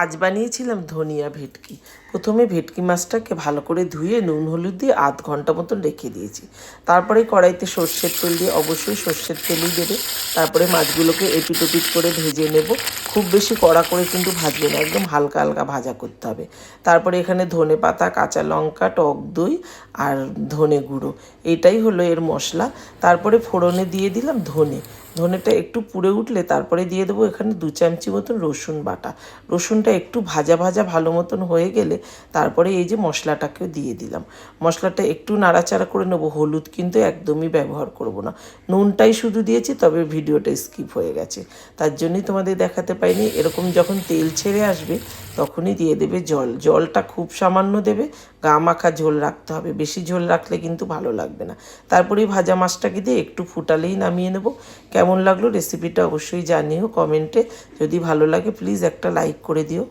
আজ বানিয়েছিলাম ধনিয়া ভেটকি। প্রথমে ভেটকি মাছটাকে ভালো করে ধুয়ে নুন হলুদ দিয়ে আধ ঘন্টা মতন রেখে দিয়েছি। তারপরে কড়াইতে সর্ষের তেল দিয়ে, অবশ্যই সর্ষের তেলই দেবে। তারপরে মাছগুলোকে এপিট ওপিট করে ভেজে নেব। খুব বেশি কড়া করে কিন্তু ভাজবে না, একদম হালকা হালকা ভাজা করতে হবে। তারপরে এখানে ধনে পাতা, কাঁচা লঙ্কা, টক দই আর ধনে গুঁড়ো, এটাই হলো এর মশলা। তারপরে ফোড়নে দিয়ে দিলাম ধনেটা একটু পুড়ে উঠলে তারপরে দিয়ে দেবো এখানে 2 চামচি মতন রসুন বাটা। রসুনটা একটু ভাজা ভাজা ভালো মতন হয়ে গেলে তারপরে এই যে মশলাটাকেও দিয়ে দিলাম। মশলাটা একটু নাড়াচাড়া করে নেবো। হলুদ কিন্তু একদমই ব্যবহার করব না, নুনটাই শুধু দিয়েছি, তবে ভিডিওটা স্কিপ হয়ে গেছে, তার জন্যই তোমাদের দেখাতে পাইনি। এরকম যখন তেল ছেড়ে আসবে তখনই দিয়ে দেবে জল। জলটা খুব সামান্য দেবে, গা মাখা ঝোল রাখতে হবে, বেশি ঝোল রাখলে কিন্তু ভালো লাগবে না। তারপরেই ভাজা মাছটাকে দিয়ে একটু ফুটালেই নামিয়ে নেব। কেমন লাগলো রেসিপিটা অবশ্যই জানিও কমেন্টে। যদি ভালো লাগে প্লিজ একটা লাইক করে দিও।